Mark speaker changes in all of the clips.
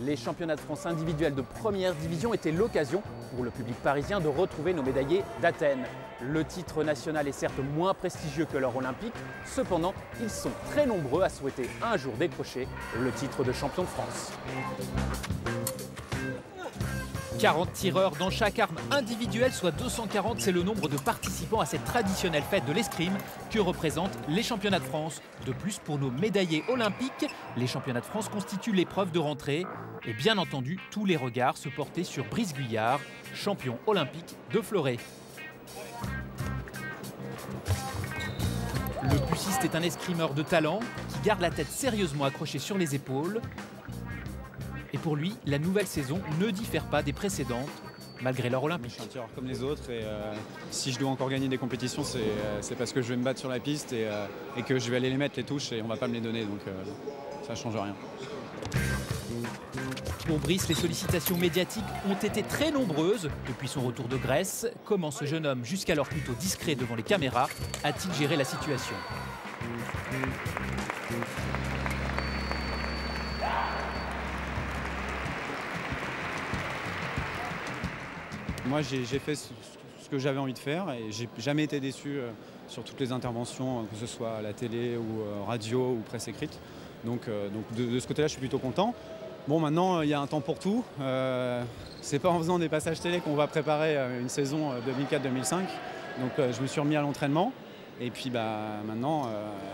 Speaker 1: Les championnats de France individuels de première division étaient l'occasion pour le public parisien de retrouver nos médaillés d'Athènes. Le titre national est certes moins prestigieux que l'or olympique, cependant ils sont très nombreux à souhaiter un jour décrocher le titre de champion de France.
Speaker 2: 40 tireurs dans chaque arme individuelle, soit 240, c'est le nombre de participants à cette traditionnelle fête de l'escrime que représentent les championnats de France. De plus, pour nos médaillés olympiques, les championnats de France constituent l'épreuve de rentrée. Et bien entendu, tous les regards se portaient sur Brice Guyard, champion olympique de fleuret. Le buciste est un escrimeur de talent qui garde la tête sérieusement accrochée sur les épaules. Et pour lui, la nouvelle saison ne diffère pas des précédentes, malgré l'or olympique.
Speaker 3: Je suis un tireur comme les autres et si je dois encore gagner des compétitions, c'est parce que je vais me battre sur la piste et que je vais aller les mettre, les touches, et on ne va pas me les donner, donc ça ne change rien.
Speaker 2: Pour Brice, les sollicitations médiatiques ont été très nombreuses depuis son retour de Grèce. Comment ce jeune homme, jusqu'alors plutôt discret devant les caméras, a-t-il géré la situation ?
Speaker 3: Moi, j'ai fait ce que j'avais envie de faire et j'ai jamais été déçu sur toutes les interventions, que ce soit à la télé ou radio ou presse écrite. Donc de ce côté-là, je suis plutôt content. Bon, maintenant, il y a un temps pour tout. C'est pas en faisant des passages télé qu'on va préparer une saison 2004-2005. Donc je me suis remis à l'entraînement. Et puis maintenant,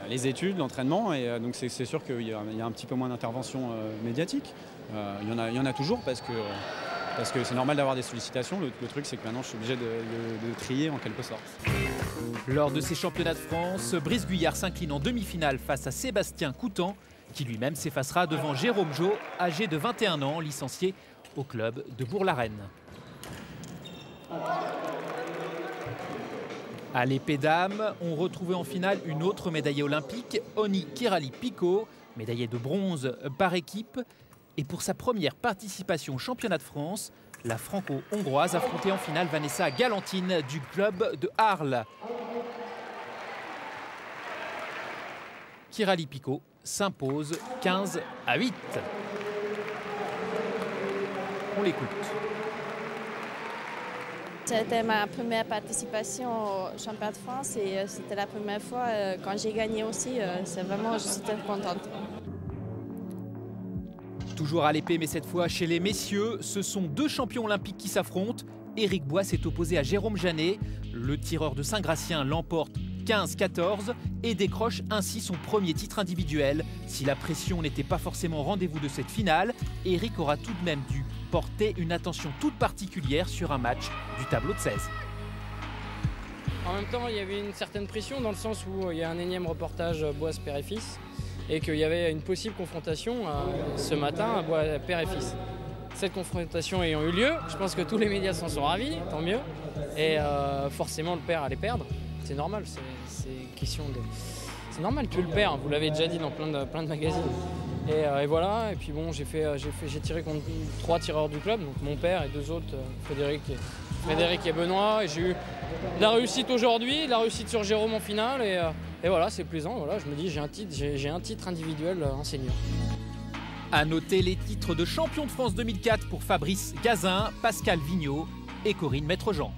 Speaker 3: les études, l'entraînement. Et donc c'est sûr qu'il y a un petit peu moins d'intervention médiatique. Il y en a toujours parce que c'est normal d'avoir des sollicitations. Le truc, c'est que maintenant, je suis obligé de trier en quelque sorte.
Speaker 2: Lors de ces championnats de France, Brice Guyard s'incline en demi-finale face à Sébastien Coutan, qui lui-même s'effacera devant Jérôme Jo, âgé de 21 ans, licencié au club de Bourg-la-Reine. À l'épée dames, on retrouvait en finale une autre médaillée olympique, Oni Kirali-Pico, médaillée de bronze par équipe. Et pour sa première participation au championnat de France, la franco-hongroise affrontait en finale Vanessa Galantine du club de Arles. Kirali-Pico s'impose 15-8. On l'écoute.
Speaker 4: C'était ma première participation au championnat de France et c'était la première fois quand j'ai gagné aussi. C'est vraiment, je suis très contente.
Speaker 2: Toujours à l'épée, mais cette fois chez les messieurs, ce sont deux champions olympiques qui s'affrontent. Éric Bois s'est opposé à Jérôme Janet. Le tireur de Saint-Gratien l'emporte 15-14 et décroche ainsi son premier titre individuel. Si la pression n'était pas forcément au rendez-vous de cette finale, Éric aura tout de même dû porter une attention toute particulière sur un match du tableau de 16.
Speaker 5: En même temps, il y avait une certaine pression dans le sens où il y a un énième reportage Bois père et fils et qu'il y avait une possible confrontation ce matin à Bois père et fils. Cette confrontation ayant eu lieu, je pense que tous les médias s'en sont ravis, tant mieux. Et forcément, le père allait perdre. C'est normal, c'est question de... C'est normal que le père, vous l'avez déjà dit dans plein de magazines. Et voilà, et puis bon, j'ai tiré contre 3 tireurs du club, donc mon père et 2 autres, Frédéric et Benoît. Et j'ai eu de la réussite aujourd'hui, de la réussite sur Jérôme en finale. Et voilà, c'est plaisant. Voilà, je me dis, j'ai un titre individuel en senior.
Speaker 2: À noter les titres de champion de France 2004 pour Fabrice Gazin, Pascal Vigneault et Corinne Maître-Jean.